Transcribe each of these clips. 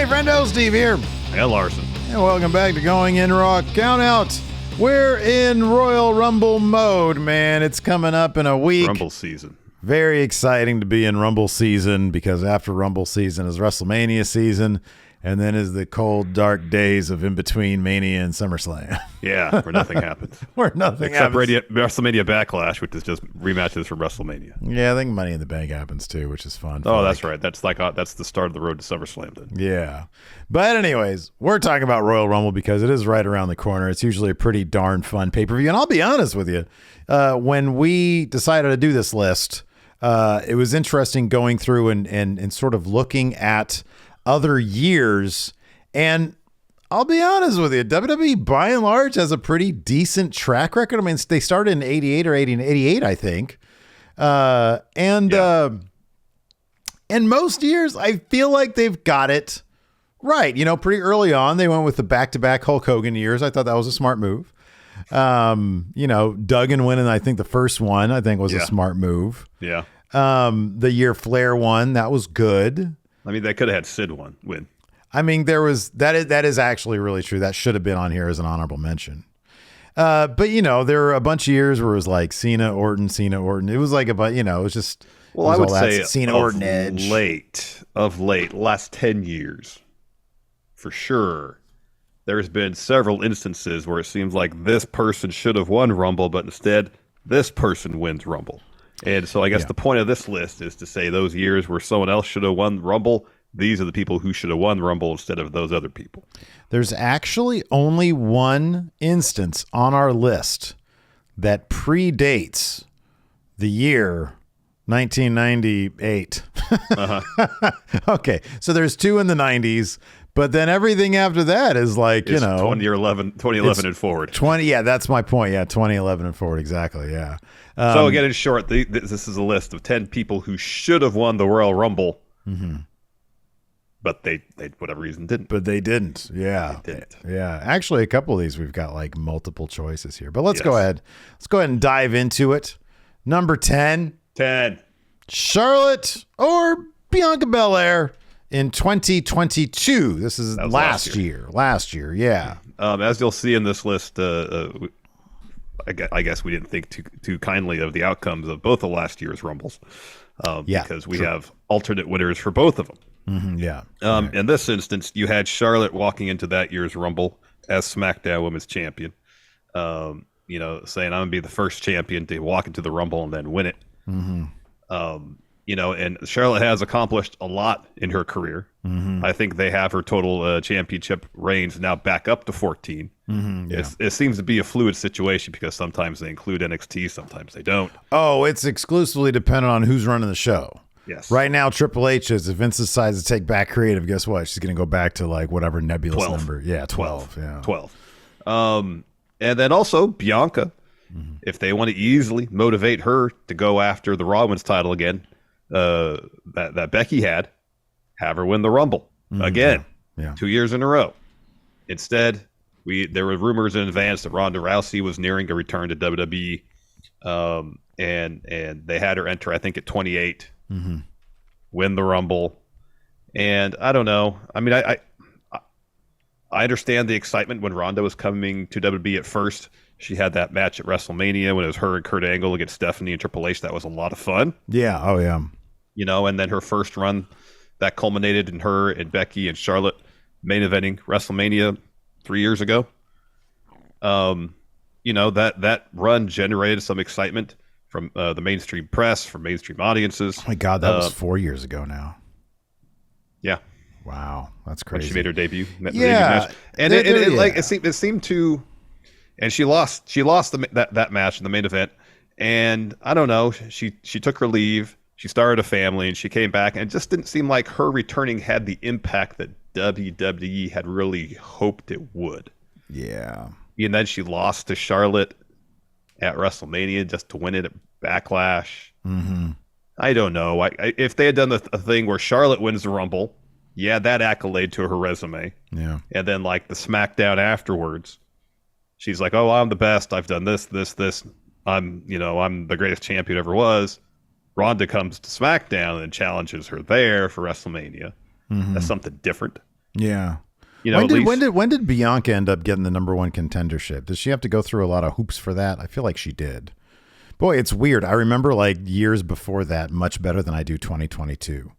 Hey, friendo, Steve here. And Larson. And welcome back to Going In Raw Countout. We're in Royal Rumble mode, man. It's coming up in a week. Rumble season. Very exciting to be in Rumble season because after Rumble season is WrestleMania season, and then is the cold, dark days of in between Mania and SummerSlam. Yeah, where nothing happens. Where nothing Except happens. WrestleMania Backlash, which is just rematches from WrestleMania. Yeah, I think Money in the Bank happens too, which is fun. Oh, that's right. That's that's the start of the road to SummerSlam then. Yeah. But anyways, we're talking about Royal Rumble because it is right around the corner. It's usually a pretty darn fun pay-per-view. And I'll be honest with you, when we decided to do this list, it was interesting going through and sort of looking at other years. And I'll be honest with you, WWE by and large has a pretty decent track record. I mean, they started in 88 or 88, I think. And most years, I feel like they've got it right. You know, pretty early on, they went with the back-to-back Hulk Hogan years. I thought that was a smart move. You know, Duggan winning, I think the first one, I think was a smart move. Yeah. The year Flair won, that was good. I mean, they could have had Sid win. I mean, that is actually really true. That should have been on here as an honorable mention. But you know, there were a bunch of years where it was like Cena, Orton. It was like it was just. Well, I would say Cena, Orton, Edge. Of late, last 10 years, for sure, there's been several instances where it seems like this person should have won Rumble, but instead this person wins Rumble. And so I guess the point of this list is to say those years where someone else should have won Rumble, these are the people who should have won Rumble instead of those other people. There's actually only one instance on our list that predates the year 1998. Okay, so there's two in the 90s, but then everything after that is like, it's 2011 and forward. 20, yeah, that's my point. Yeah, 2011 and forward, exactly, yeah. So again, in short, this is a list of 10 people who should have won the Royal Rumble, but they whatever reason didn't. But they didn't. Yeah, they didn't. Yeah. Actually, a couple of these we've got like multiple choices here, but let's go ahead. Let's go ahead and dive into it. Number 10, Charlotte or Bianca Belair in 2022. This is last year. Last year, yeah. As you'll see in this list, I guess we didn't think too kindly of the outcomes of both of last year's Rumbles, because we have alternate winners for both of them. In this instance, you had Charlotte walking into that year's Rumble as SmackDown Women's Champion, saying, I'm going to be the first champion to walk into the Rumble and then win it. And Charlotte has accomplished a lot in her career. I think they have her total championship reigns now back up to 14. It seems to be a fluid situation because sometimes they include NXT, sometimes they don't. Oh, it's exclusively dependent on who's running the show. Yes. Right now, Triple H is, if Vince decides to take back creative, guess what? She's going to go back to like whatever nebulous 12. number. Yeah, 12. Yeah. 12. And then also Bianca, if they want to easily motivate her to go after the Raw Women's title again, that Becky had, have her win the Rumble again, 2 years in a row. Instead, there were rumors in advance that Ronda Rousey was nearing a return to WWE, and they had her enter, I think, at 28, win the Rumble. And I don't know. I mean, I understand the excitement when Ronda was coming to WWE at first. She had that match at WrestleMania when it was her and Kurt Angle against Stephanie and Triple H. That was a lot of fun. Yeah. Oh, yeah. And then her first run that culminated in her and Becky and Charlotte main eventing WrestleMania 3 years ago. That run generated some excitement from the mainstream press, from mainstream audiences. Oh my God, that was 4 years ago now. Yeah. Wow, that's crazy. When she made her debut. Yeah. Debut match. And it seemed to, and she lost that match in the main event. And I don't know, she took her leave. She started a family and she came back, and it just didn't seem like her returning had the impact that WWE had really hoped it would. Yeah. And then she lost to Charlotte at WrestleMania just to win it at Backlash. I don't know. If they had done a thing where Charlotte wins the Rumble, that accolade to her resume. Yeah. And then like the SmackDown afterwards, she's like, "Oh, I'm the best. I've done this. I'm the greatest champion ever was." Ronda comes to SmackDown and challenges her there for WrestleMania. That's something different. Yeah. You know, when did Bianca end up getting the number one contendership? Does she have to go through a lot of hoops for that? I feel like she did. Boy, it's weird. I remember like years before that much better than I do 2022.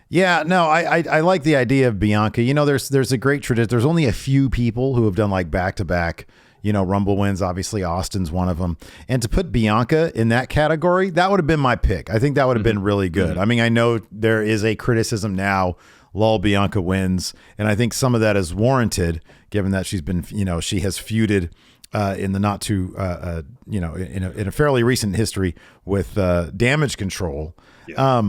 Yeah, no, I like the idea of Bianca. You know, there's a great tradition. There's only a few people who have done like back-to-back, Rumble wins. Obviously, Austin's one of them. And to put Bianca in that category, that would have been my pick. I think that would have been really good. I mean, I know there is a criticism now, lol, Bianca wins. And I think some of that is warranted, given that she's been, she has feuded in the not too, in a fairly recent history with Damage Control. Yeah.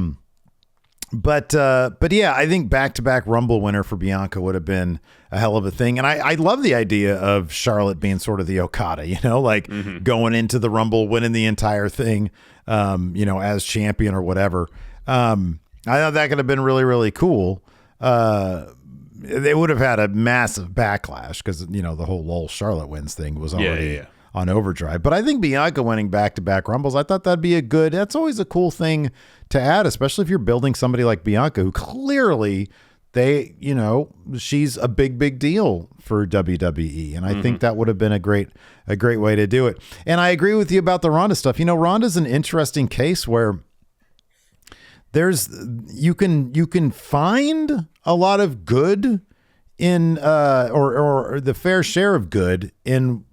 But yeah, I think back-to-back Rumble winner for Bianca would have been a hell of a thing. And I love the idea of Charlotte being sort of the Okada, going into the Rumble, winning the entire thing, as champion or whatever. I thought that could have been really, really cool. They would have had a massive backlash because, the whole lol Charlotte wins thing was already on overdrive. But I think Bianca winning back-to-back Rumbles, I thought that'd be that's always a cool thing to add, especially if you're building somebody like Bianca, who clearly she's a big deal for WWE. And I think that would have been a great way to do it. And I agree with you about the Ronda stuff. Ronda's an interesting case where you can find a lot of good in or the fair share of good in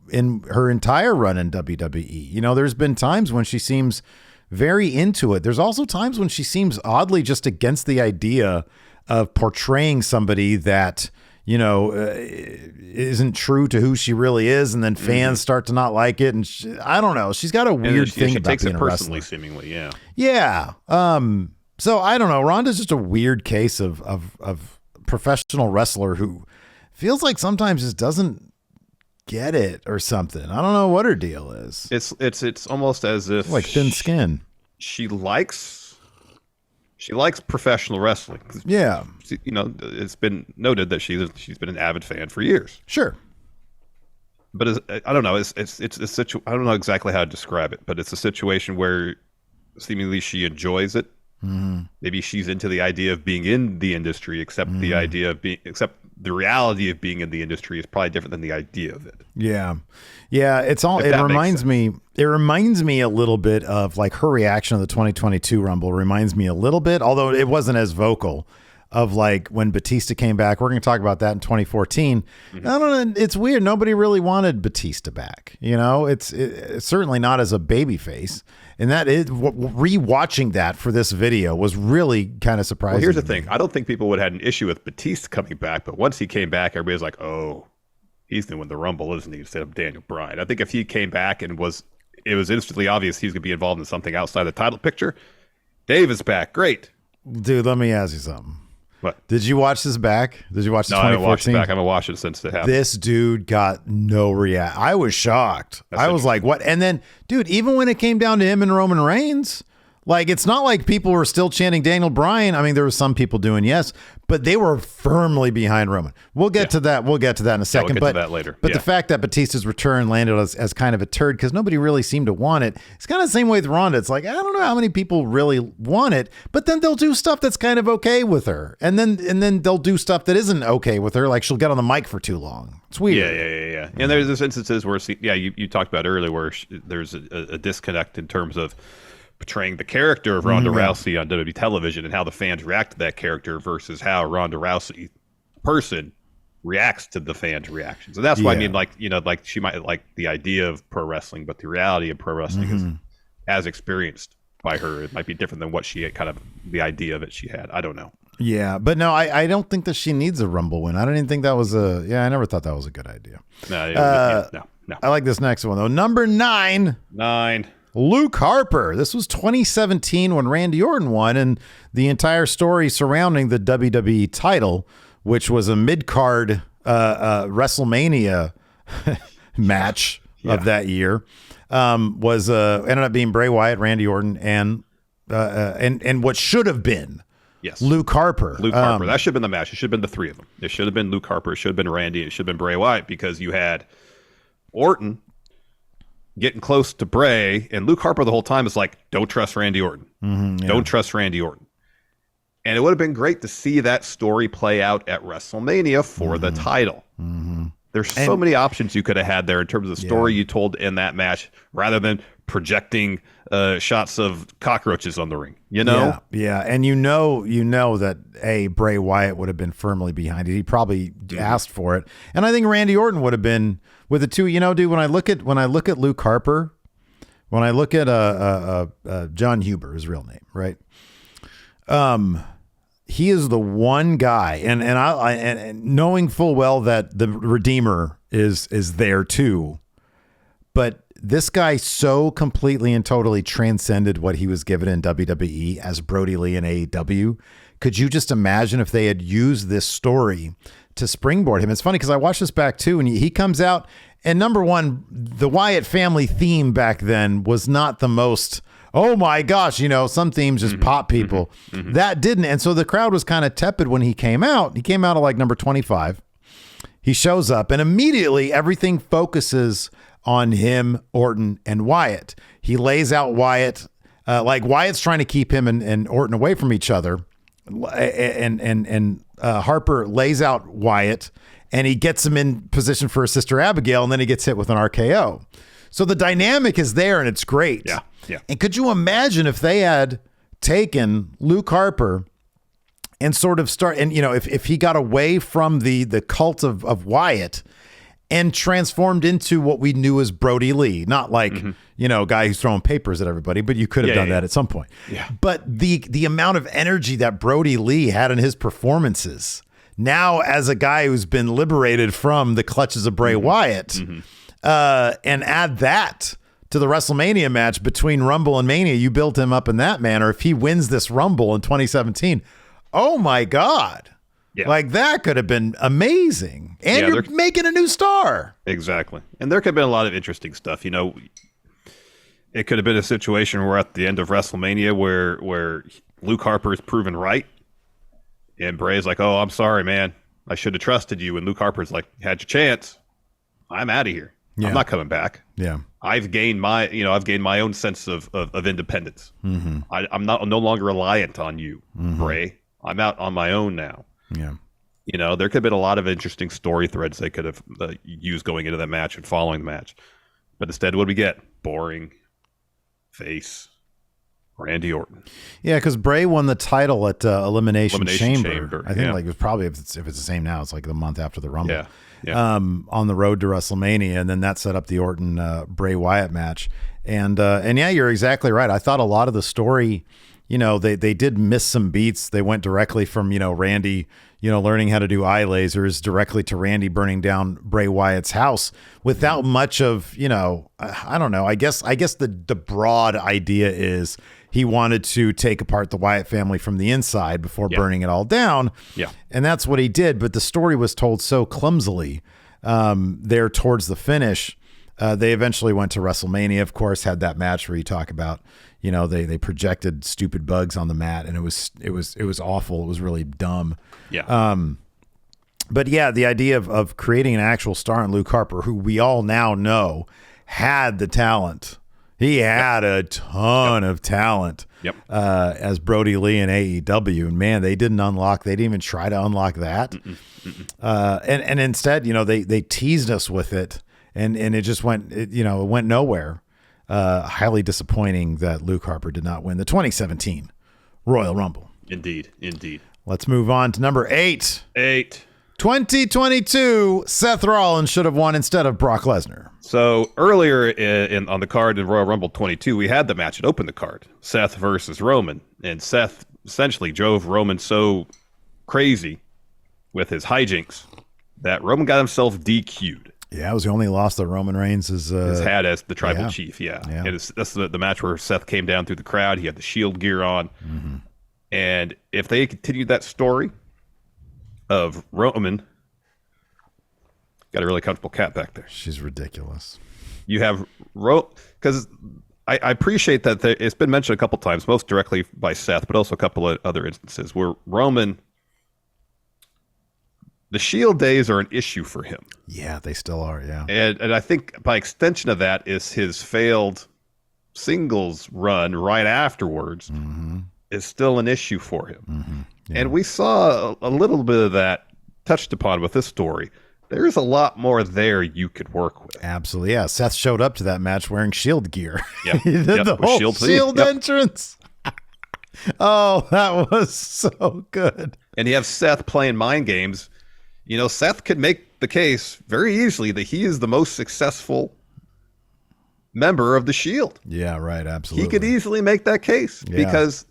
her entire run in WWE. There's been times when she seems very into it. There's also times when she seems oddly just against the idea of portraying somebody that, isn't true to who she really is. And then fans start to not like it. And I don't know. She's got a weird thing about being a wrestler. She takes it personally, seemingly. Yeah. Yeah. So I don't know. Ronda's just a weird case of professional wrestler who feels like sometimes just doesn't get it or something. I don't know what her deal is. It's almost as if like thin skin. She likes professional wrestling. Yeah. It's been noted that she's been an avid fan for years. Sure. But I don't know. It's I don't know exactly how to describe it, but it's a situation where seemingly she enjoys it. Maybe she's into the idea of being in the industry, except the reality of being in the industry is probably different than the idea of it. Yeah. It reminds me a little bit of like her reaction to the 2022 Rumble reminds me a little bit, although it wasn't as vocal, of like when Batista came back. We're going to talk about that in 2014. I don't know. It's weird. Nobody really wanted Batista back. It's certainly not as a babyface. And that is rewatching that for this video was really kind of surprising. Well, here's the thing. I don't think people would have had an issue with Batista coming back, but once he came back, everybody was like, oh, he's going to win the Rumble, isn't he? Instead of Daniel Bryan. I think if he came back and it was instantly obvious he's going to be involved in something outside the title picture, Dave is back. Great. Dude, let me ask you something. What? Did you watch this back? Did you watch the 2014? No, I haven't watched it back. I haven't watched it since it happened. This dude got no react. I was shocked. I was like, what? And then, dude, even when it came down to him and Roman Reigns, like, it's not like people were still chanting Daniel Bryan. I mean, there were some people doing yes, but they were firmly behind Roman. We'll get to that. We'll get to that in a second. We'll get to that later. But the fact that Batista's return landed as kind of a turd because nobody really seemed to want it. It's kind of the same way with Ronda. It's like, I don't know how many people really want it, but then they'll do stuff that's kind of okay with her. And then they'll do stuff that isn't okay with her. Like she'll get on the mic for too long. It's weird. Yeah. And there's instances where, you talked about earlier where there's a disconnect in terms of portraying the character of Ronda Rousey on WWE television and how the fans react to that character versus how Ronda Rousey person reacts to the fans' reactions. And that's why I mean, like she might like the idea of pro wrestling, but the reality of pro wrestling is as experienced by her. It might be different than what she had, kind of the idea of it she had. I don't know. Yeah, but no, I don't think that she needs a Rumble win. I don't even think that was I never thought that was a good idea. No. I like this next one though. Number 9. Luke Harper. This was 2017 when Randy Orton won, and the entire story surrounding the WWE title, which was a mid-card WrestleMania match of that year, was ended up being Bray Wyatt, Randy Orton, and what should have been Luke Harper. Harper. That should have been the match. It should have been the three of them. It should have been Luke Harper. It should have been Randy. It should have been Bray Wyatt because you had Orton getting close to Bray, and Luke Harper the whole time is like, don't trust Randy Orton. Don't trust Randy Orton. And it would have been great to see that story play out at WrestleMania for the title. There's so many options you could have had there in terms of the story you told in that match, rather than projecting shots of cockroaches on the ring. You know? Yeah. And you know that Bray Wyatt would have been firmly behind it. He probably asked for it, and I think Randy Orton would have been with it too. You know, dude, when I look at Luke Harper, when I look at John Huber, his real name, right? He is the one guy, and knowing full well that the Redeemer is there too, but this guy so completely and totally transcended what he was given in WWE as Brody Lee in AEW. Could you just imagine if they had used this story to springboard him? It's funny because I watched this back too, and he comes out, and number one, the Wyatt family theme back then was not the most, oh my gosh, you know, some themes just pop people. That didn't. And so the crowd was kind of tepid when he came out. He came out at like number 25. He shows up, and immediately everything focuses on him, Orton, and Wyatt. He lays out Wyatt, like Wyatt's trying to keep him and Orton away from each other. And Harper lays out Wyatt, and he gets him in position for his sister Abigail, and then he gets hit with an RKO. So the dynamic is there, and it's great. Yeah. And could you imagine if they had taken Luke Harper and sort of if he got away from the cult of Wyatt and transformed into what we knew as Brody Lee, not like, guy who's throwing papers at everybody, but you could have done that at some point. Yeah. But the amount of energy that Brody Lee had in his performances now as a guy who's been liberated from the clutches of Bray Wyatt, and add that to the WrestleMania match between Rumble and Mania, you built him up in that manner. If he wins this Rumble in 2017, oh my God. Yeah. Like that could have been amazing. And you're making a new star. Exactly. And there could have been a lot of interesting stuff. You know, it could have been a situation where at the end of WrestleMania where Luke Harper is proven right. And Bray's like, oh, I'm sorry, man. I should have trusted you. And Luke Harper's like, had your chance. I'm out of here. Yeah. I'm not coming back. Yeah. I've gained my own sense of independence. I'm no longer reliant on you, Bray. I'm out on my own now. Yeah. You know, there could have been a lot of interesting story threads they could have used going into that match and following the match. But instead, what do we get? Boring face Randy Orton. Yeah, because Bray won the title at Elimination Chamber. I think like it was probably, if it's the same now, it's like the month after the Rumble. Yeah. On the road to WrestleMania, and then that set up the Orton Bray Wyatt match. And yeah, you're exactly right. I thought a lot of the story, you know, they did miss some beats. They went directly from, Randy, learning how to do eye lasers directly to Randy burning down Bray Wyatt's house without much of, I don't know. I guess the broad idea is he wanted to take apart the Wyatt family from the inside before burning it all down. Yeah. And that's what he did. But the story was told so clumsily there towards the finish. They eventually went to WrestleMania, of course, had that match where you talk about, they projected stupid bugs on the mat, and it was awful. It was really dumb. Yeah. But yeah, the idea of creating an actual star in Luke Harper, who we all now know had the talent. He had a ton of talent as Brody Lee in AEW. And man, they didn't even try to unlock that. And instead, they teased us with it, and it just went, it went nowhere. Highly disappointing that Luke Harper did not win the 2017 Royal Rumble. Indeed. Let's move on to number 8. 2022, Seth Rollins should have won instead of Brock Lesnar. So earlier on the card in Royal Rumble 22, we had the match that opened the card, Seth versus Roman. And Seth essentially drove Roman so crazy with his hijinks that Roman got himself DQ'd. Yeah, it was the only loss that Roman Reigns has had as the tribal chief. Yeah. And that's the match where Seth came down through the crowd. He had the shield gear on. And if they continued that story of Roman, got a really comfortable cat back there. She's ridiculous. You have because I appreciate that it's been mentioned a couple times, most directly by Seth, but also a couple of other instances where Roman, the Shield days are an issue for him. Yeah, they still are. Yeah, and I think by extension of that is his failed singles run right afterwards, is still an issue for him. Mm-hmm. Yeah. And we saw a little bit of that touched upon with this story. There's a lot more there you could work with. Absolutely. Yeah. Seth showed up to that match wearing Shield gear. Yeah. He did the whole Shield entrance. Oh, that was so good. And you have Seth playing mind games. You know, Seth could make the case very easily that he is the most successful member of the Shield. Yeah, right. Absolutely. He could easily make that case because,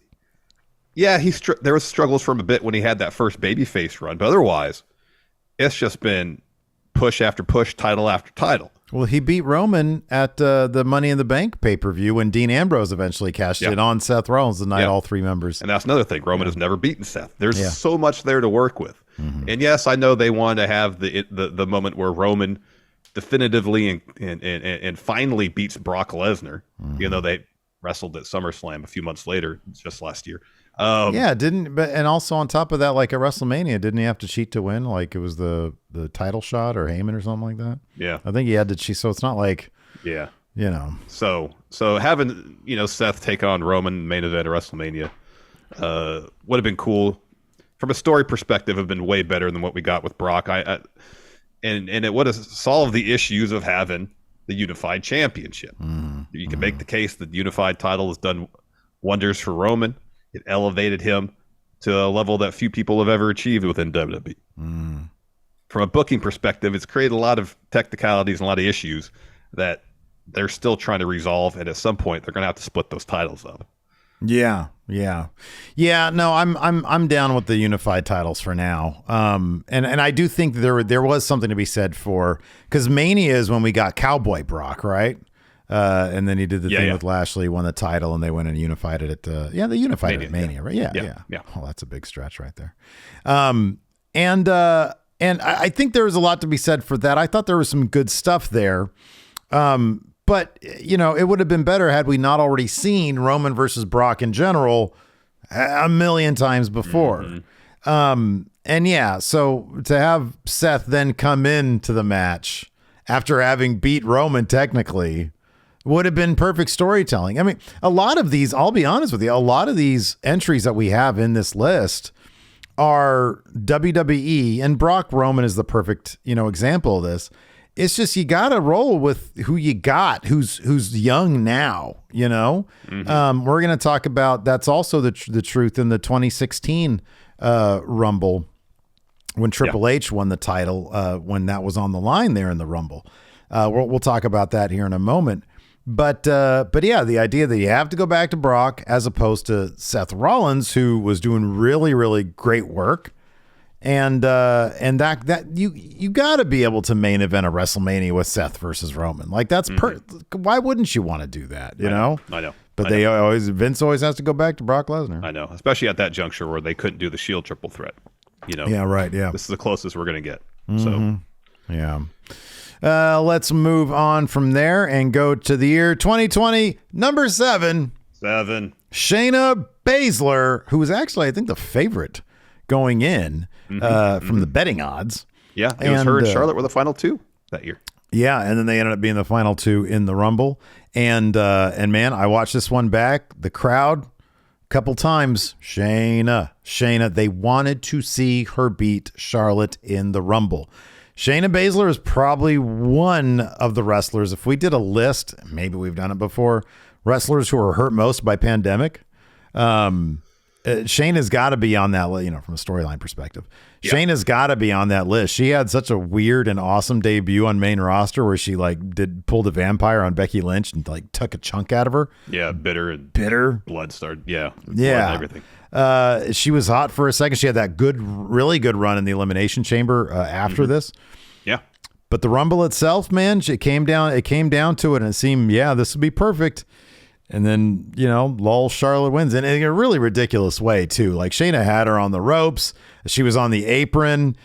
there was struggles from a bit when he had that first babyface run, but otherwise, it's just been push after push, title after title. Well, he beat Roman at the Money in the Bank pay-per-view when Dean Ambrose eventually cashed in on Seth Rollins the night all three members. And that's another thing. Roman has never beaten Seth. There's so much there to work with. Mm-hmm. And yes, I know they wanted to have the moment where Roman definitively and finally beats Brock Lesnar, even though they wrestled at SummerSlam a few months later, just last year. And also on top of that, like at WrestleMania, didn't he have to cheat to win? Like it was the title shot or Heyman or something like that. Yeah, I think he had to cheat. So it's not like So having Seth take on Roman main event at WrestleMania would have been cool. From a story perspective, have been way better than what we got with Brock. And it would have solved the issues of having the unified championship. You can make the case that the unified title has done wonders for Roman. It elevated him to a level that few people have ever achieved within WWE. From a booking perspective, it's created a lot of technicalities and a lot of issues that they're still trying to resolve. And at some point, they're going to have to split those titles up. Yeah. No, I'm down with the unified titles for now. And I do think there was something to be said for, because Mania is when we got Cowboy Brock, right? And then he did the thing with Lashley, won the title, and they went and unified it at they unified it at Mania, right? Yeah. Oh, that's a big stretch right there. And I think there was a lot to be said for that. I thought there was some good stuff there. But it would have been better had we not already seen Roman versus Brock in general a million times before. So to have Seth then come into the match after having beat Roman technically would have been perfect storytelling. I mean, a lot of these, I'll be honest with you, a lot of these entries that we have in this list are WWE, and Brock Roman is the perfect, example of this. It's just, you got to roll with who you got, who's young now, We're going to talk about, that's also the truth in the 2016 Rumble when Triple H won the title, when that was on the line there in the Rumble. We'll talk about that here in a moment. But yeah, the idea that you have to go back to Brock as opposed to Seth Rollins, who was doing really, really great work. And that you got to be able to main event a WrestleMania with Seth versus Roman. Like that's why wouldn't you want to do that? I know. But Vince always has to go back to Brock Lesnar. I know, especially at that juncture where they couldn't do the Shield triple threat. Yeah, right. Yeah, this is the closest we're going to get. So yeah. Let's move on from there and go to the year 2020, number 7. Shayna Baszler, who was actually, I think, the favorite going in from the betting odds. Yeah, it was her and Charlotte were the final two that year. Yeah, and then they ended up being the final two in the Rumble. And man, I watched this one back. The crowd, a couple times, Shayna, they wanted to see her beat Charlotte in the Rumble. Shayna Baszler is probably one of the wrestlers, if we did a list, maybe we've done it before, wrestlers who are hurt most by pandemic. Shayna's got to be on that list, from a storyline perspective. Yeah. Shayna's got to be on that list. She had such a weird and awesome debut on main roster where she pulled a vampire on Becky Lynch and took a chunk out of her. Yeah, bitter. Blood started. Yeah. Everything. She was hot for a second. She had that really good run in the Elimination Chamber after this. Yeah. But the Rumble itself, man, it came down to it, and it seemed, this would be perfect. And then, Charlotte wins. And in a really ridiculous way, too. Like, Shayna had her on the ropes. She was on the apron.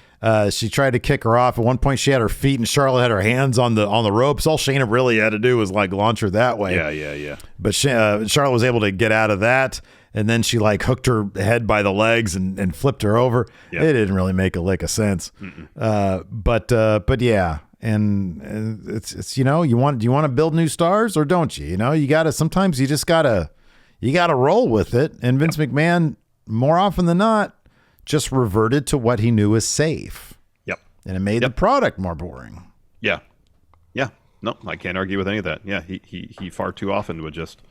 She tried to kick her off. At one point, she had her feet, and Charlotte had her hands on the ropes. All Shayna really had to do was, launch her that way. Yeah. But Charlotte was able to get out of that. And then she hooked her head by the legs and flipped her over. Yep. It didn't really make a lick of sense. But yeah. And it's you want to build new stars or don't you? You got to, sometimes you just got to you got to roll with it. And Vince McMahon, more often than not, just reverted to what he knew was safe. Yep. And it made the product more boring. Yeah. Yeah. No, I can't argue with any of that. Yeah, he far too often would just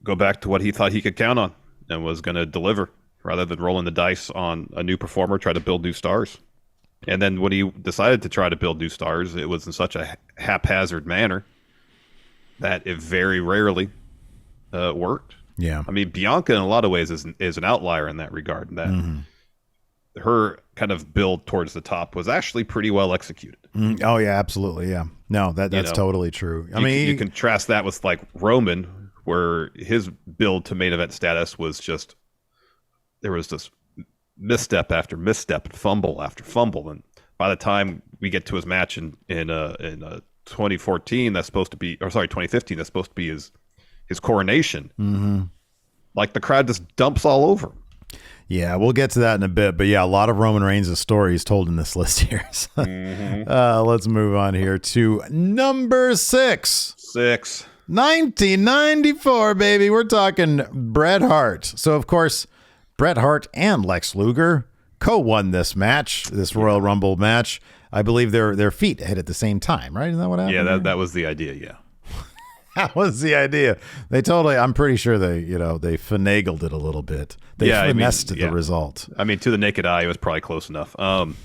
go back to what he thought he could count on and was going to deliver, rather than rolling the dice on a new performer, try to build new stars. And then when he decided to try to build new stars, it was in such a haphazard manner that it very rarely worked. Yeah. I mean, Bianca in a lot of ways is an outlier in that regard. That her kind of build towards the top was actually pretty well executed. Oh yeah, absolutely. Yeah. No, that's totally true. I mean, you contrast that with like Roman, where his build to main event status was just, there was this misstep after misstep and fumble after fumble, and by the time we get to his match in 2014, that's supposed to be, or sorry, 2015, that's supposed to be his coronation. Like the crowd just dumps all over him. Yeah, we'll get to that in a bit, but yeah, a lot of Roman Reigns' stories told in this list here. So, let's move on here to number 6. 1994, baby. We're talking Bret Hart. So, of course, Bret Hart and Lex Luger co-won this match, this Royal Rumble match. I believe their feet hit at the same time, right? Isn't that what happened? Yeah, that was the idea, yeah. That was the idea. They totally, I'm pretty sure they finagled it a little bit. They finessed the result. I mean, to the naked eye, it was probably close enough. As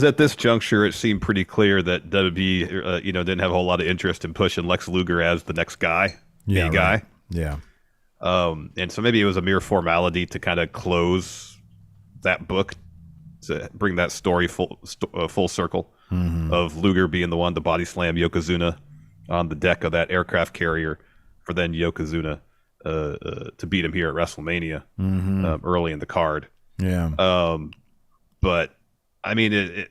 at this juncture, it seemed pretty clear that WWE, didn't have a whole lot of interest in pushing Lex Luger as the next guy, guy. Yeah. And so maybe it was a mere formality to kind of close that book, to bring that story full circle of Luger being the one to body slam Yokozuna on the deck of that aircraft carrier, for then Yokozuna to beat him here at WrestleMania early in the card. Yeah. But I mean,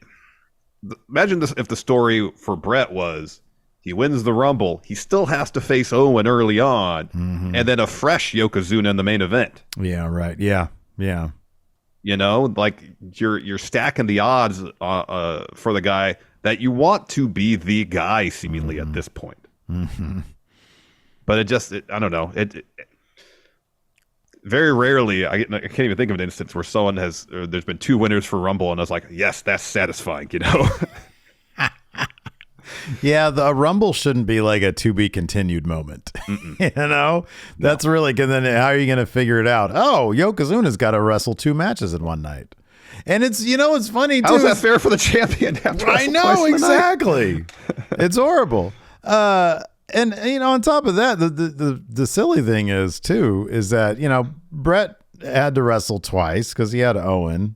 imagine this if the story for Bret was he wins the Rumble, he still has to face Owen early on, and then a fresh Yokozuna in the main event. Yeah. Right. Yeah. Yeah. Like you're stacking the odds for the guy that you want to be the guy, seemingly at this point. But I don't know. It very rarely, I can't even think of an instance where someone there's been 2 winners for Rumble, and I was like, yes, that's satisfying, Yeah, the Rumble shouldn't be like a to be continued moment. That's really good. Then how are you going to figure it out? Oh, Yokozuna's got to wrestle 2 matches in one night. And it's funny too. How is that fair for the champion? I know, exactly. It's horrible. And on top of that, the silly thing is that Bret had to wrestle twice because he had Owen.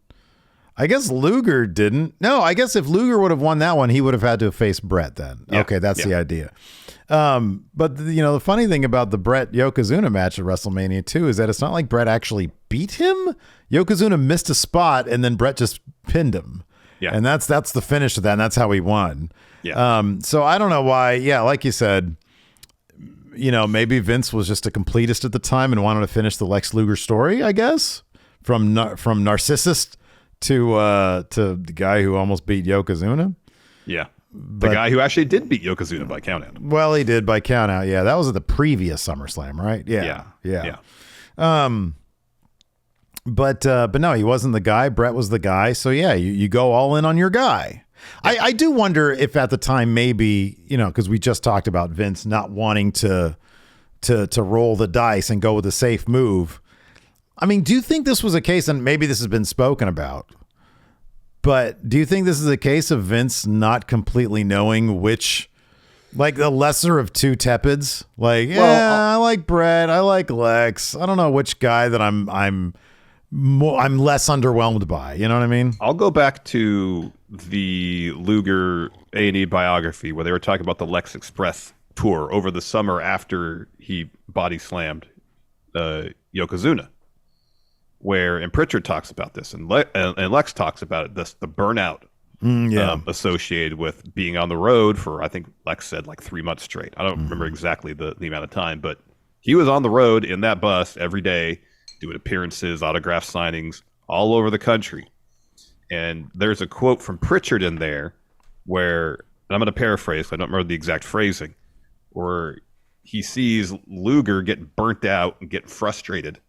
I guess Luger didn't. No, I guess if Luger would have won that one, he would have had to face Bret then. Yeah. Okay, that's the idea. But the funny thing about the Bret Yokozuna match at WrestleMania 2 is that it's not like Bret actually beat him. Yokozuna missed a spot and then Bret just pinned him. Yeah. And that's the finish of that, and that's how he won. Yeah. So I don't know why. Yeah, like you said, maybe Vince was just a completist at the time and wanted to finish the Lex Luger story, I guess. From narcissist to the guy who almost beat Yokozuna. Yeah. The guy who actually did beat Yokozuna by countout. Well, he did by countout. Yeah. That was at the previous SummerSlam, right? Yeah. But no, he wasn't the guy. Bret was the guy. So yeah, you go all in on your guy. Yeah. I do wonder if at the time, maybe, because we just talked about Vince not wanting to roll the dice and go with a safe move. I mean, do you think this was a case, and maybe this has been spoken about, but do you think this is a case of Vince not completely knowing which, like the lesser of 2 tepids? Like, I like Bret, I like Lex. I don't know which guy that I'm less underwhelmed by. You know what I mean? I'll go back to the Luger A&E biography where they were talking about the Lex Express tour over the summer after he body slammed Yokozuna. And Pritchard talks about this, and Lex talks about it, the burnout associated with being on the road for, I think Lex said, like 3 months straight. I don't remember exactly the amount of time, but he was on the road in that bus every day, doing appearances, autograph signings all over the country. And there's a quote from Pritchard in there where, and I'm going to paraphrase, I don't remember the exact phrasing, where he sees Luger get burnt out and get frustrated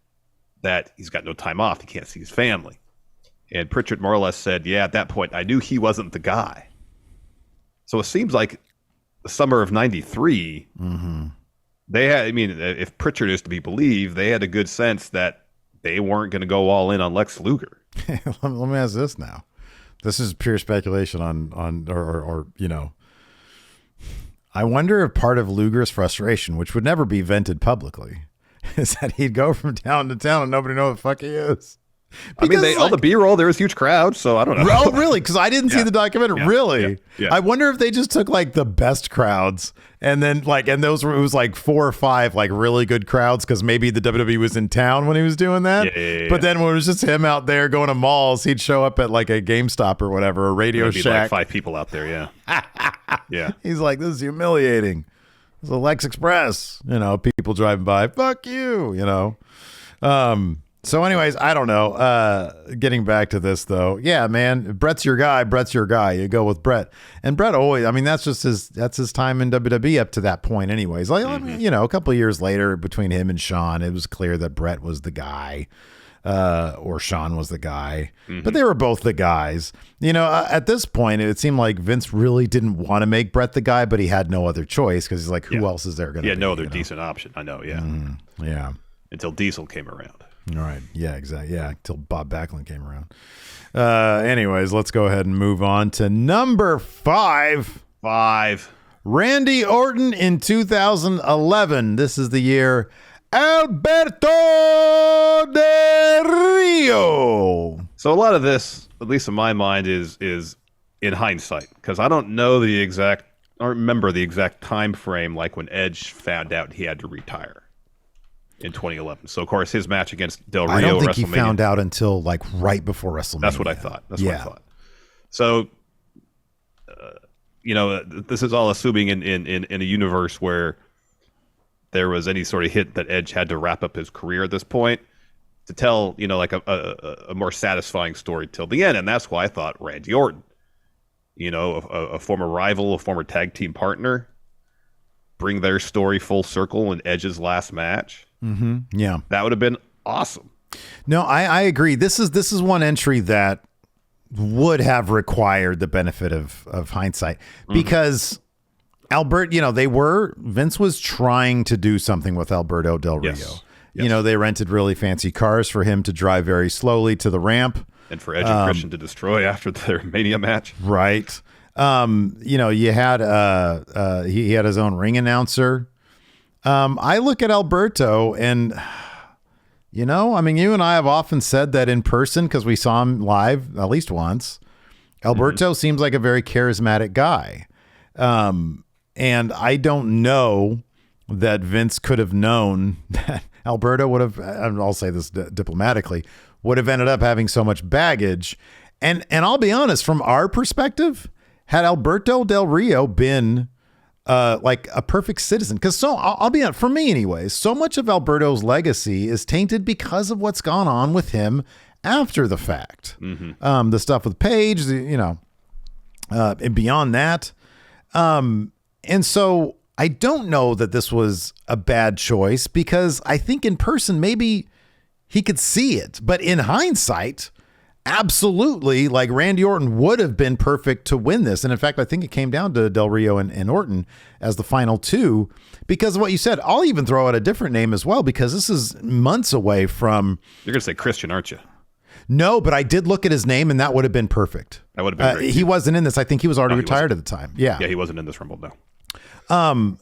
that he's got no time off. He can't see his family. And Pritchard more or less said, yeah, at that point, I knew he wasn't the guy. So it seems like the summer of 93, they had, I mean, if Pritchard is to be believed, they had a good sense that they weren't going to go all in on Lex Luger. Let me ask this now. This is pure speculation or I wonder if part of Luger's frustration, which would never be vented publicly, is that he'd go from town to town and nobody knows what the fuck he is. Because, I mean, all the B-roll, there was huge crowds, so I don't know. Oh, really? Because I didn't see the documentary. Yeah. Really? Yeah. I wonder if they just took like the best crowds and then and those were, it was like 4 or 5 like really good crowds because maybe the WWE was in town when he was doing that. Yeah. But then when it was just him out there going to malls, he'd show up at like a GameStop or whatever, a Radio Shack. Like 5 people out there, yeah. Yeah. He's like, this is humiliating. It's a Lex Express, people driving by. Fuck you, So anyways, I don't know. Getting back to this though. Yeah, man, Bret's your guy. You go with Bret. And Bret always, I mean, that's his time in WWE up to that point anyways. Like, a couple of years later between him and Shawn, it was clear that Bret was the guy. Or Shawn was the guy, but they were both the guys. At this point, it seemed like Vince really didn't want to make Bret the guy, but he had no other choice because he's like, who else is there going to be? Yeah, no other decent option. I know, yeah. Yeah. Until Diesel came around. All right. Yeah, exactly. Yeah, until Bob Backlund came around. Anyways, let's go ahead and move on to number 5. Randy Orton in 2011. This is the year Alberto Del Rio. So a lot of this, at least in my mind, is in hindsight because I don't know I don't remember the exact time frame like when Edge found out he had to retire in 2011. So of course his match against Del Rio. I don't think he WrestleMania, found out until like right before WrestleMania. That's what I thought. What I thought. So this is all assuming in a universe where there was any sort of hint that Edge had to wrap up his career at this point to tell, like a more satisfying story till the end. And that's why I thought Randy Orton, a former rival, a former tag team partner, bring their story full circle in Edge's last match. Yeah. That would have been awesome. No, I agree. This is one entry that would have required the benefit of hindsight because Vince was trying to do something with Alberto Del Rio. Yes. They rented really fancy cars for him to drive very slowly to the ramp. And for Edge and Christian to destroy after their Mania match. Right. You had he had his own ring announcer. I look at Alberto and, you and I have often said that in person because we saw him live at least once. Alberto seems like a very charismatic guy. And I don't know that Vince could have known that Alberto would have, and I'll say this diplomatically, would have ended up having so much baggage. And I'll be honest, from our perspective, had Alberto Del Rio been like a perfect citizen, because I'll be honest, for me anyways, so much of Alberto's legacy is tainted because of what's gone on with him after the fact. The stuff with Paige, and beyond that. And so I don't know that this was a bad choice because I think in person, maybe he could see it, but in hindsight, absolutely, like Randy Orton would have been perfect to win this. And in fact, I think it came down to Del Rio and Orton as the final two because of what you said. I'll even throw out a different name as well, because this is months away from. You're going to say Christian, aren't you? No, but I did look at his name and that would have been perfect. That would have been great. He wasn't in this. I think he was already retired at the time. Yeah. Yeah, he wasn't in this Rumble, no.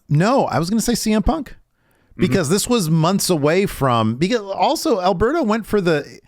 No, I was going to say CM Punk because this was months away from, because also Alberto went for the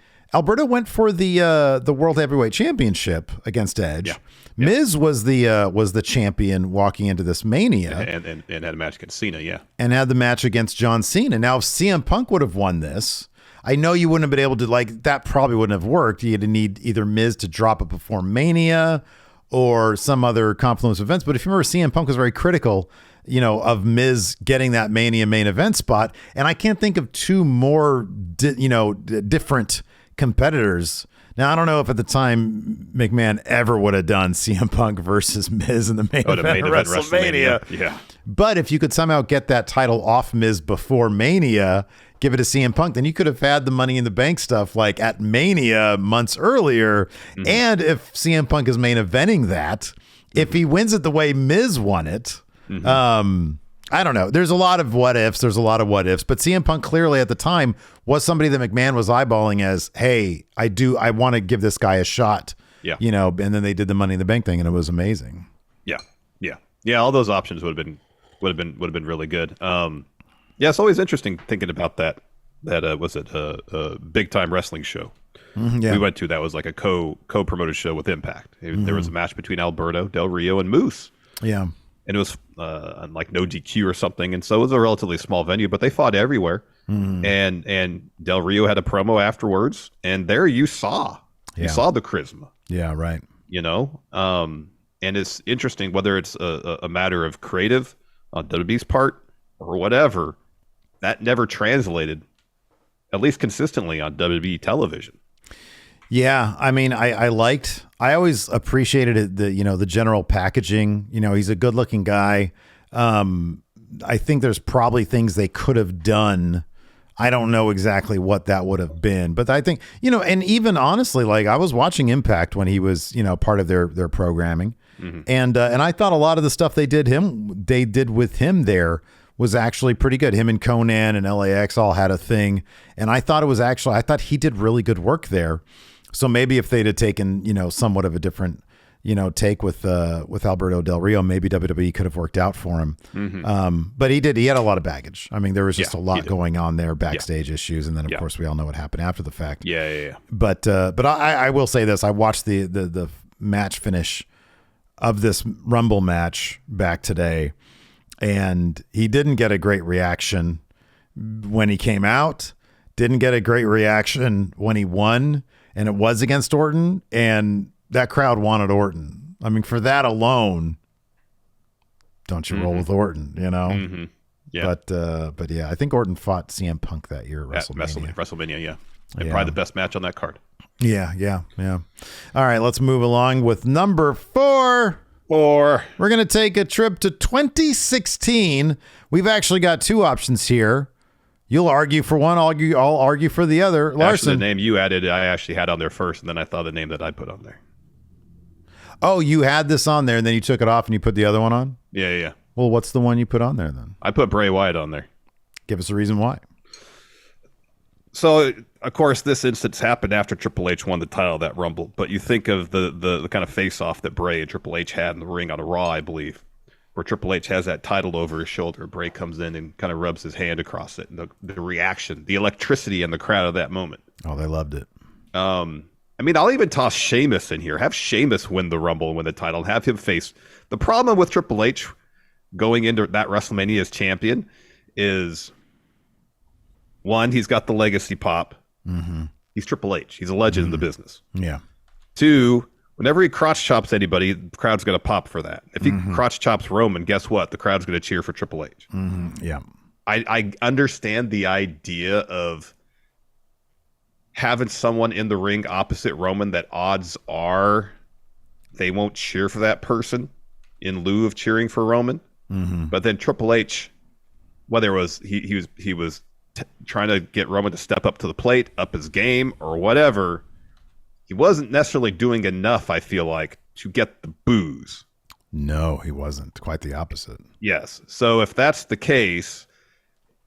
World Heavyweight Championship against Edge. Yeah. Miz was the champion walking into this Mania and had a match against Cena. Yeah. And had the match against John Cena. Now, if CM Punk would have won this, I know you wouldn't have been able to, that probably wouldn't have worked. You'd need either Miz to drop it before Mania or some other confluence of events. But if you remember, CM Punk was very critical, of Miz getting that Mania main event spot. And I can't think of two more, different competitors. Now, I don't know if at the time McMahon ever would have done CM Punk versus Miz in the main event of WrestleMania. Yeah. But if you could somehow get that title off Miz before Mania, give it to CM Punk, then you could have had the Money in the Bank stuff like at Mania months earlier. Mm-hmm. And if CM Punk is main eventing that, if he wins it the way Miz won it, I don't know. There's a lot of what ifs. But CM Punk clearly at the time was somebody that McMahon was eyeballing as, hey, I want to give this guy a shot. Yeah. You know, and then they did the Money in the Bank thing, and it was amazing. Yeah. All those options would have been really good. Yeah, it's always interesting thinking about that. Was it a big time wrestling show we went to? That was like a co-promoted show with Impact. There was a match between Alberto Del Rio and Moose. Yeah. And it was like no DQ or something, and so it was a relatively small venue, but they fought everywhere. And Del Rio had a promo afterwards, and there you saw the charisma. Yeah, right. You know, and it's interesting whether it's a matter of creative on WWE's part or whatever, that never translated, at least consistently, on WWE television. Yeah, I mean, I always appreciated it, the general packaging. You know, he's a good looking guy. I think there's probably things they could have done. I don't know exactly what that would have been, but I think, and even honestly, like I was watching Impact when he was, part of their programming. And I thought a lot of the stuff they did with him there was actually pretty good. Him and Conan and LAX all had a thing. And I thought he did really good work there. So maybe if they'd have taken, somewhat of a different, take with Alberto Del Rio, maybe WWE could have worked out for him. But he had a lot of baggage. I mean, there was just a lot going on there, backstage issues. And then of course we all know what happened after the fact. Yeah. But I will say this, I watched the match finish of this Rumble match back today, and he didn't get a great reaction when he came out, didn't get a great reaction when he won, and it was against Orton, and that crowd wanted Orton. I mean, for that alone, don't you roll with Orton, Yeah. But yeah, I think Orton fought CM Punk that year at WrestleMania, yeah. And probably the best match on that card. Yeah. All right, let's move along with number 4. We're going to take a trip to 2016. We've actually got 2 options here. You'll argue for one, I'll argue for the other. Larson. Actually, the name you added, I actually had on there first, and then I thought the name that I put on there. Oh, you had this on there, and then you took it off and you put the other one on? Yeah. Well, what's the one you put on there then? I put Bray Wyatt on there. Give us a reason why. So, of course, this instance happened after Triple H won the title of that Rumble. But you think of the kind of face-off that Bray and Triple H had in the ring on a Raw, I believe, where Triple H has that title over his shoulder. Bray comes in and kind of rubs his hand across it. And the reaction, the electricity in the crowd of that moment. Oh, they loved it. I mean, I'll even toss Sheamus in here. Have Sheamus win the Rumble and win the title and have him face. The problem with Triple H going into that WrestleMania as champion is... 1, he's got the legacy pop. He's Triple H. He's a legend in the business. Yeah. 2, whenever he crotch chops anybody, the crowd's going to pop for that. If he crotch chops Roman, guess what? The crowd's going to cheer for Triple H. Yeah. I understand the idea of having someone in the ring opposite Roman that odds are they won't cheer for that person in lieu of cheering for Roman. But then Triple H, whether it was he was trying to get Roman to step up to the plate, up his game, or whatever, he wasn't necessarily doing enough, I feel like, to get the boos. No, he wasn't. Quite the opposite. Yes. So if that's the case,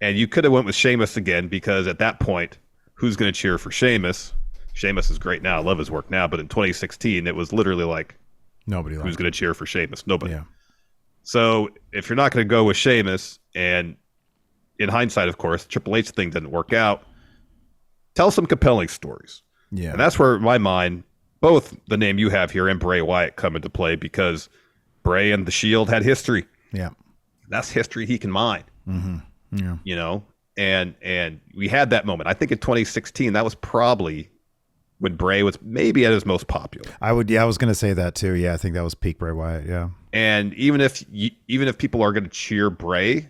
and you could have went with Sheamus again, because at that point, who's going to cheer for Sheamus? Sheamus is great now. I love his work now. But in 2016, it was literally like, nobody. Who's going to cheer for Sheamus? Nobody. Yeah. So if you're not going to go with Sheamus, and in hindsight, of course, Triple H thing didn't work out, tell some compelling stories. Yeah. And that's where, in my mind, both the name you have here and Bray Wyatt come into play, because Bray and the Shield had history. Yeah. That's history he can mine. Yeah. You know, and we had that moment. I think in 2016, that was probably when Bray was maybe at his most popular. I was going to say that too. Yeah, I think that was peak Bray Wyatt. Yeah. And even if people are going to cheer Bray,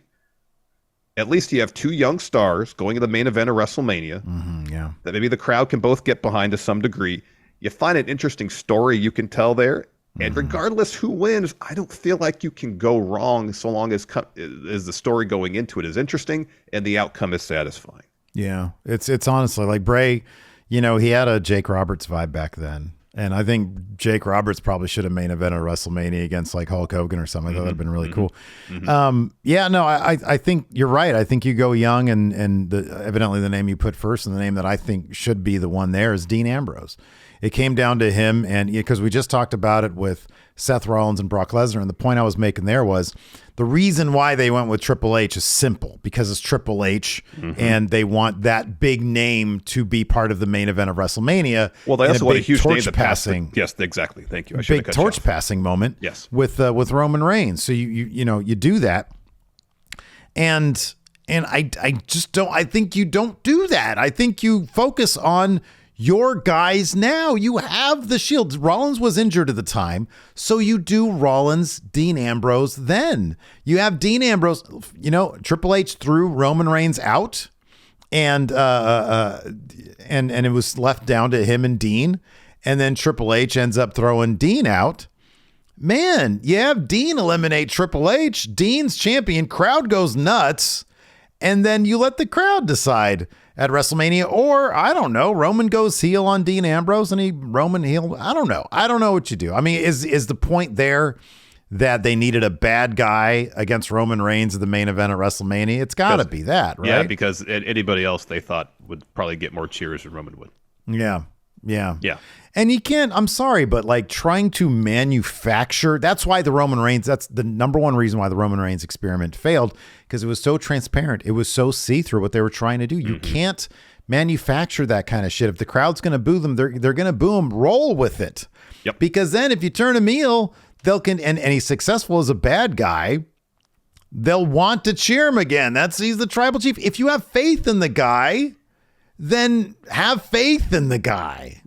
at least you have 2 young stars going to the main event of WrestleMania. Yeah. That maybe the crowd can both get behind to some degree. You find an interesting story you can tell there, And regardless who wins, I don't feel like you can go wrong so long as the story going into it is interesting and the outcome is satisfying. Yeah, it's honestly like Bray, he had a Jake Roberts vibe back then. And I think Jake Roberts probably should have main evented WrestleMania against like Hulk Hogan or something. I thought that would have been really cool. I think you're right. I think you go young and evidently the name you put first and the name that I think should be the one there is Dean Ambrose. It came down to him, and because we just talked about it with Seth Rollins and Brock Lesnar, and the point I was making there was the reason why they went with Triple H is simple, because it's Triple H, and they want that big name to be part of the main event of WrestleMania. Well, they also want a huge torch name passing. Yes, exactly. Thank you. I big torch passing moment. Yes, with Roman Reigns. So you do that, and I just don't. I think you don't do that. I think you focus on your guys now. You have the Shield. Rollins was injured at the time, so you do Rollins, Dean Ambrose. Then you have Dean Ambrose. Triple H threw Roman Reigns out, and it was left down to him and Dean. And then Triple H ends up throwing Dean out. Man, you have Dean eliminate Triple H. Dean's champion. Crowd goes nuts, and then you let the crowd decide at WrestleMania, or I don't know, Roman goes heel on Dean Ambrose and Roman heel. I don't know. I don't know what you do. I mean, is the point there that they needed a bad guy against Roman Reigns in the main event at WrestleMania? It's got to be that, right? Yeah, because anybody else they thought would probably get more cheers than Roman would. Yeah. And you can't, I'm sorry, but like trying to manufacture, that's why that's the number one reason why the Roman Reigns experiment failed, because it was so transparent. It was so see-through what they were trying to do. You can't manufacture that kind of shit. If the crowd's going to boo them, they're going to boo them, roll with it. Yep. Because then if you turn him heel, and he's successful as a bad guy, they'll want to cheer him again. He's the tribal chief. If you have faith in the guy, then have faith in the guy.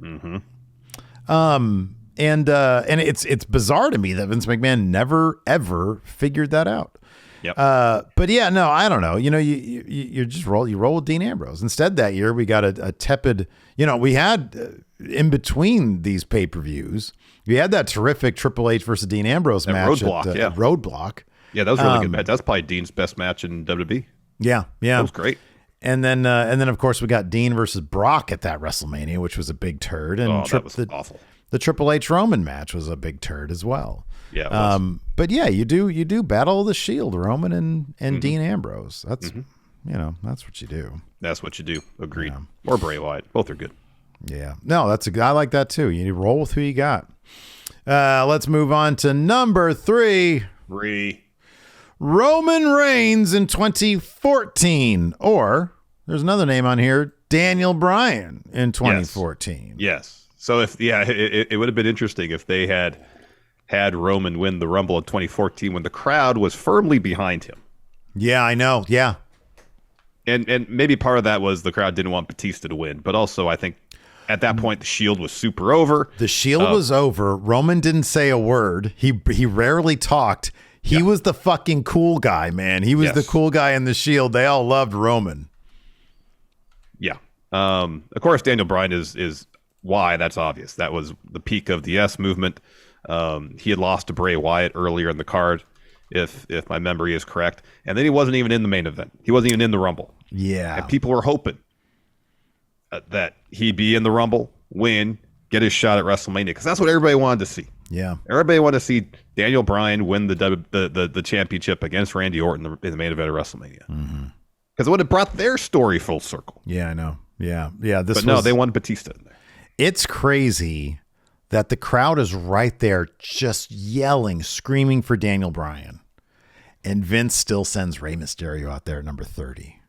And it's bizarre to me that Vince McMahon never ever figured that out. Yep. But yeah, no, I don't know. You just roll with Dean Ambrose. Instead that year we got a tepid, we had in between these pay-per-views, we had that terrific Triple H versus Dean Ambrose match at Roadblock. Yeah, that was a really good match. That's probably Dean's best match in WWE. Yeah. That was great. And then of course we got Dean versus Brock at that WrestleMania, which was a big turd. And that was awful. The Triple H Roman match was a big turd as well. Yeah. It was. But yeah, you do Battle of the Shield, Roman and Dean Ambrose. That's that's what you do. That's what you do. Agreed. Yeah. Or Bray Wyatt. Both are good. Yeah. No, I like that too. You roll with who you got. Let's move on to number 3. Roman Reigns in 2014, or there's another name on here, Daniel Bryan in 2014. Yes. So it would have been interesting if they had Roman win the Rumble in 2014 when the crowd was firmly behind him. Yeah, I know. Yeah. And maybe part of that was the crowd didn't want Batista to win, but also I think at that point the Shield was super over. The Shield was over. Roman didn't say a word. He rarely talked. He was the fucking cool guy, man. He was the cool guy in the Shield. They all loved Roman. Yeah. Of course, Daniel Bryan is why. That's obvious. That was the peak of the S movement. He had lost to Bray Wyatt earlier in the card, if my memory is correct. And then he wasn't even in the main event. He wasn't even in the Rumble. Yeah. And people were hoping that he'd be in the Rumble, win, get his shot at WrestleMania, because that's what everybody wanted to see. Yeah, everybody wanted to see Daniel Bryan win the championship against Randy Orton in the main event of WrestleMania, because it would have brought their story full circle. Yeah, I know. Yeah. No, they wanted Batista in there. It's crazy that the crowd is right there, just yelling, screaming for Daniel Bryan, and Vince still sends Rey Mysterio out there at number 30.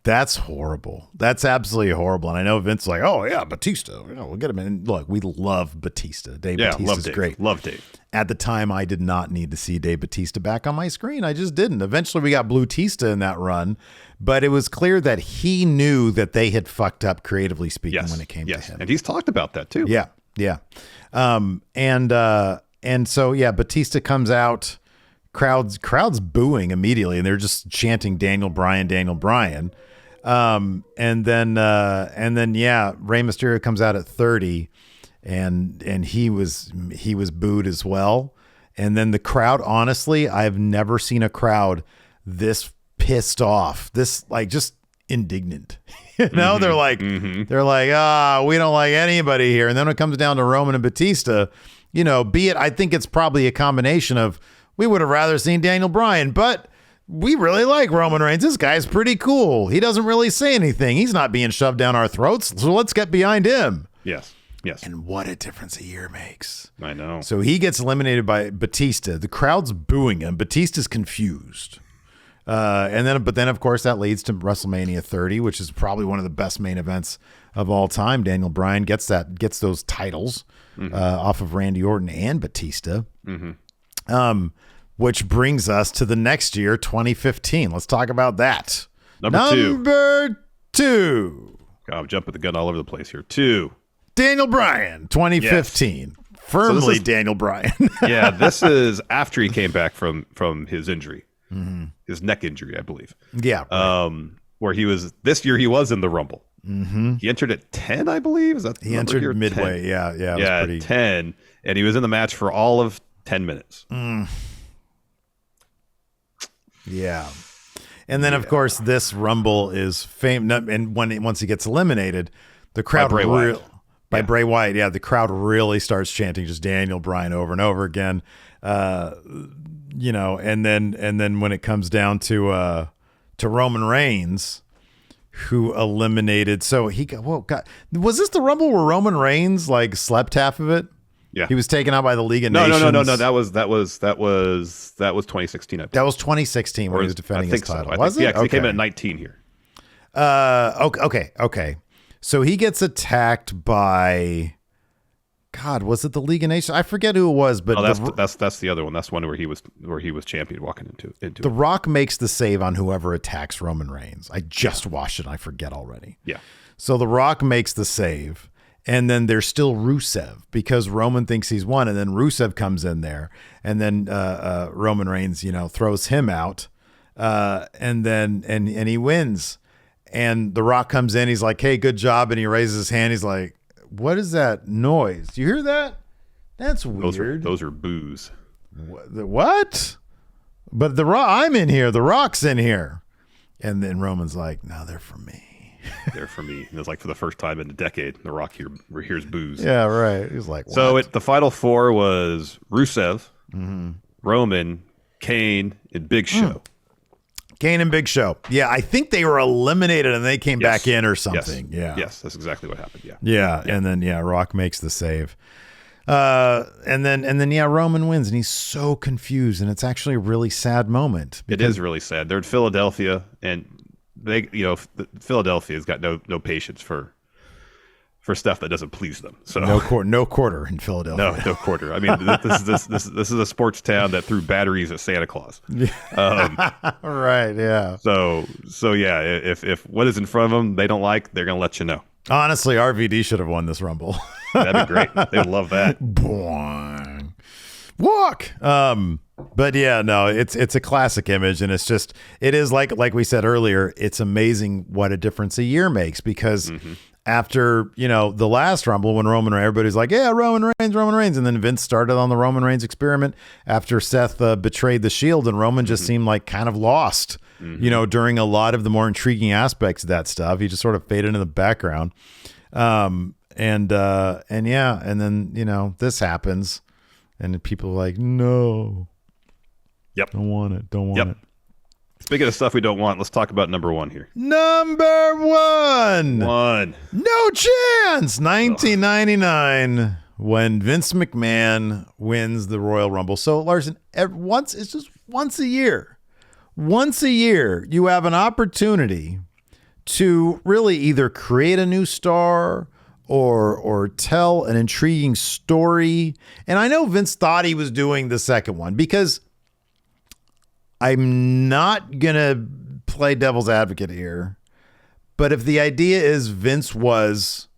That's horrible. That's absolutely horrible. And I know Vince is like, oh, yeah, Batista. We'll get him in. Look, we love Batista. Dave Batista's great. Love Dave. At the time, I did not need to see Dave Batista back on my screen. I just didn't. Eventually, we got Blue Tista in that run. But it was clear that he knew that they had fucked up, creatively speaking, when it came to him. And he's talked about that, too. Yeah. And so, yeah, Batista comes out. Crowd's booing immediately, and they're just chanting Daniel Bryan, Daniel Bryan. And then Rey Mysterio comes out at 30, and he was booed as well. And then the crowd, honestly, I've never seen a crowd this pissed off, this like just indignant. You know, they're like, we don't like anybody here. And then when it comes down to Roman and Batista, you know, I think it's probably a combination of we would have rather seen Daniel Bryan, but we really like Roman Reigns. This guy's pretty cool. He doesn't really say anything. He's not being shoved down our throats. So let's get behind him. Yes. And what a difference a year makes. I know. So he gets eliminated by Batista. The crowd's booing him. Batista's confused. But then of course that leads to WrestleMania 30, which is probably one of the best main events of all time. Daniel Bryan gets those titles off of Randy Orton and Batista. Which brings us to the next year, 2015. Let's talk about that. Number two. God, I'm jumping the gun all over the place here. 2. Daniel Bryan, 2015. Yes. Firmly Daniel Bryan. Yeah, this is after he came back from his injury. His neck injury, I believe. Yeah. Right. Where this year he was in the Rumble. He entered at 10, I believe. Is that he entered here? Midway? 10. Yeah. It was pretty... 10. And he was in the match for all of 10 minutes. Yeah. And then, of course, this Rumble is famous. And once he gets eliminated, the crowd... By Bray Wyatt. Yeah, the crowd really starts chanting just Daniel Bryan over and over again. You know, and then when it comes down to Roman Reigns, who eliminated... So was this the Rumble where Roman Reigns, like, slept half of it? Yeah, he was taken out by the League of Nations. No. That was 2016. I think. That was 2016 when he was defending his title. Was it? Yeah, because he came in at 19 here. Okay. So he gets attacked by. God, was it the League of Nations? I forget who it was, but that's the other one. That's one where he was champion walking into The Rock makes the save on whoever attacks Roman Reigns. I just watched it. And I forget already. Yeah. So The Rock makes the save. And then there's still Rusev because Roman thinks he's won. And then Rusev comes in there. And then Roman Reigns, you know, throws him out. And he wins. And The Rock comes in. He's like, hey, good job. And he raises his hand. He's like, what is that noise? Do you hear that? That's weird. Those are boos. What? But I'm in here. The Rock's in here. And then Roman's like, no, they're for me. They're for me. And it was like for the first time in a decade, The Rock hears boos. Yeah, right. He was like, what? So the final four was Rusev, Roman, Kane, and Big Show. Kane and Big Show. Yeah, I think they were eliminated and they came back in or something. Yes, that's exactly what happened. Yeah. And then Rock makes the save. And then Roman wins and he's so confused and it's actually a really sad moment. It is really sad. They're in Philadelphia and Philadelphia has got no patience for stuff that doesn't please them. So no quarter in Philadelphia. No quarter. I mean, this is a sports town that threw batteries at Santa Claus. Right. Yeah. So yeah, if what is in front of them they don't like, they're gonna let you know. Honestly, RVD should have won this Rumble. That'd be great. They'd love that. Boing. Walk. But yeah, no, it's a classic image, and it is like we said earlier, it's amazing what a difference a year makes because after, the last Rumble when everybody's like, yeah, Roman Reigns. And then Vince started on the Roman Reigns experiment after Seth betrayed the Shield and Roman just seemed like kind of lost, during a lot of the more intriguing aspects of that stuff. He just sort of faded into the background. And then, this happens and people are like, no. Yep. Don't want it. Speaking of stuff we don't want, let's talk about number one here. Number one. No chance. 1999 when Vince McMahon wins the Royal Rumble. So Larson, it's just once a year. Once a year, you have an opportunity to really either create a new star or tell an intriguing story. And I know Vince thought he was doing the second one because I'm not going to play devil's advocate here, but if the idea is Vince was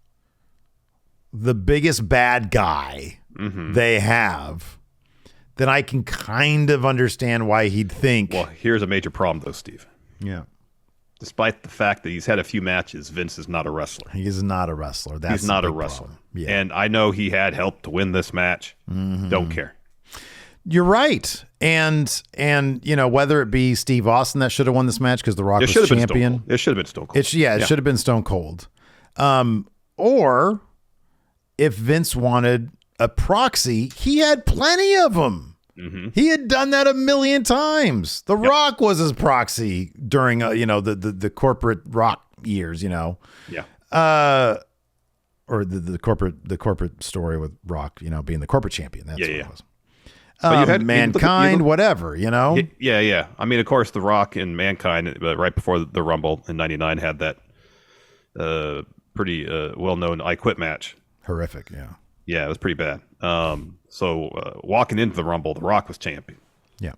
the biggest bad guy they have, then I can kind of understand why he'd think. Well, here's a major problem, though, Steve. Yeah. despite the fact that he's had a few matches, Vince is not a wrestler. He is not a wrestler. He's not a wrestler. Yeah. And I know he had help to win this match. Don't care. You're right. And whether it be Steve Austin that should have won this match because The Rock was champion. It should have been Stone Cold. It should have been Stone Cold. Or if Vince wanted a proxy, he had plenty of them. He had done that a million times. The Rock was his proxy during the corporate Rock years, or the corporate story with Rock, being the corporate champion. That's what it was. But you had Mankind, whatever, Yeah. I mean, of course, The Rock and Mankind, right before the Rumble in '99, had that pretty well-known I Quit match. Horrific, yeah. Yeah, it was pretty bad. So walking into the Rumble, The Rock was champion. Yeah.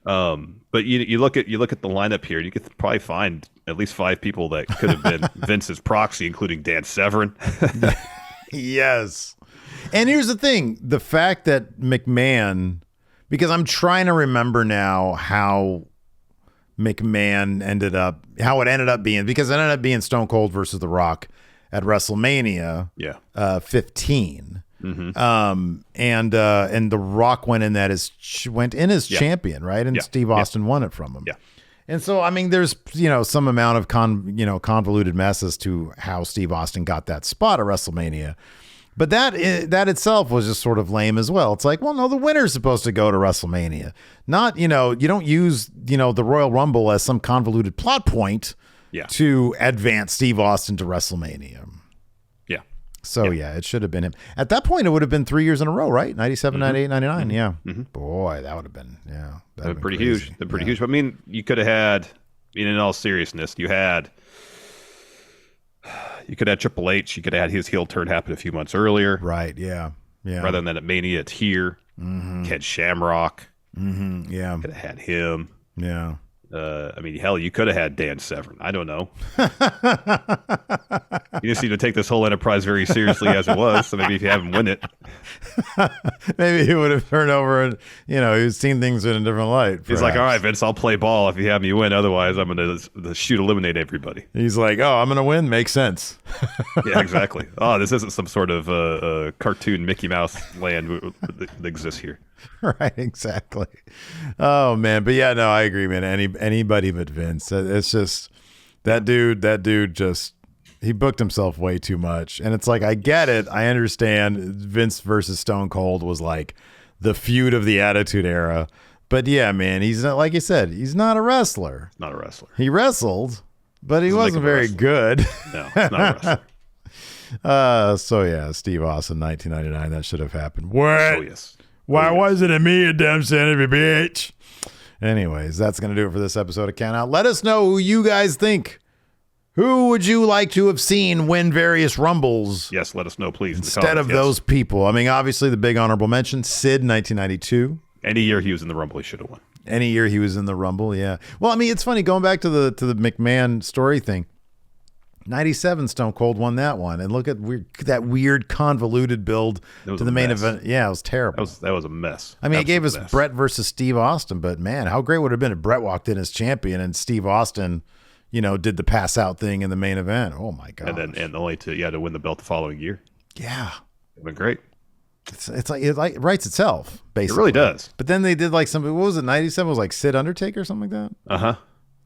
But you look at the lineup here, you could probably find at least 5 people that could have been Vince's proxy, including Dan Severn. Yes. And here's the thing, the fact that McMahon, because I'm trying to remember now how McMahon ended up being, because it ended up being Stone Cold versus The Rock at WrestleMania 15. And The Rock went in as champion, right? And Steve Austin won it from him. Yeah. And so, I mean, there's, some amount of convoluted mess as to how Steve Austin got that spot at WrestleMania. But that itself was just sort of lame as well. It's like, well, no, the winner's supposed to go to WrestleMania. Not, you don't use, the Royal Rumble as some convoluted plot point to advance Steve Austin to WrestleMania. Yeah. So, it should have been him. At that point, it would have been 3 years in a row, right? 97, 98, 99. Yeah. Boy, that would have been, that would be pretty huge. They're pretty huge. But I mean, you could have had, in all seriousness, you could have Triple H. You could have had his heel turn happen a few months earlier. Right, yeah. Rather than at Mania, it's here. Had Shamrock. Yeah. Could have had him. Yeah. I mean, hell, you could have had Dan Severn. I don't know. You just need to take this whole enterprise very seriously as it was. So maybe if you have him win it. Maybe he would have turned over and, he's seen things in a different light. He's like, all right, Vince, I'll play ball if you have me win. Otherwise, I'm going to eliminate everybody. He's like, oh, I'm going to win. Makes sense. Yeah, exactly. Oh, this isn't some sort of cartoon Mickey Mouse land that exists here. Right, exactly. Oh, man. But yeah, no, I agree, man. Anybody but Vince. It's just that dude just, he booked himself way too much. And it's like, I get it. I understand Vince versus Stone Cold was like the feud of the Attitude Era. But yeah, man, he's not, like you said, he's not a wrestler. Not a wrestler. He wrestled, but he wasn't very good. No, he's not a wrestler. So yeah, Steve Austin, 1999, that should have happened. What? Oh, yes. Why wasn't it me, a damn son of a bitch? Anyways, that's going to do it for this episode of Countout. Let us know who you guys think. Who would you like to have seen win various Rumbles? Yes, let us know, please. Instead of those people. I mean, obviously, the big honorable mention, Sid, 1992. Any year he was in the Rumble, he should have won. Any year he was in the Rumble, yeah. Well, I mean, it's funny, going back to the McMahon story thing. 97 Stone Cold won that one, and look at that weird convoluted build to the main event. Yeah, it was terrible. That was a mess. I mean, it gave us Bret versus Steve Austin, but man, how great would it have been if Bret walked in as champion and Steve Austin, did the pass out thing in the main event. Oh my god! And only to win the belt the following year. Yeah, it'd been great. It's like it writes itself, basically. It really does. But then they did like something. What was it? 97 was like Sid Undertaker or something like that.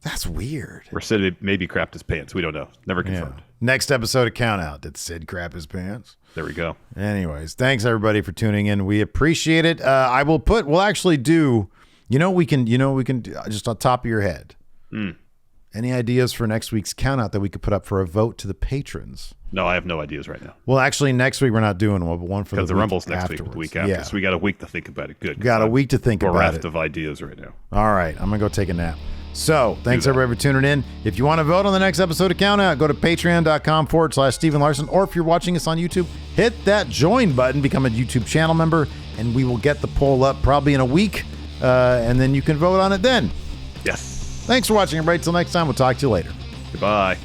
That's weird. Or Sid maybe crapped his pants. We don't know. Never confirmed. Yeah. Next episode of Countout. Did Sid crap his pants? There we go. Anyways, thanks everybody for tuning in. We appreciate it. We'll actually do, we can just on top of your head. Any ideas for next week's Countout that we could put up for a vote to the patrons? No, I have no ideas right now. Well, actually, next week we're not doing one, but one for the Rumble's next afterwards. week, the week after. Yeah. So we got a week to think about it. Good. We got a week to think about it. Bereft of ideas right now. All right, I'm going to go take a nap. So, thanks everybody for tuning in. If you want to vote on the next episode of Countout, go to patreon.com/Stephen Larson, or if you're watching us on YouTube, hit that join button, become a YouTube channel member, and we will get the poll up probably in a week, and then you can vote on it then. Yes. Thanks for watching, everybody. Till next time, we'll talk to you later. Goodbye.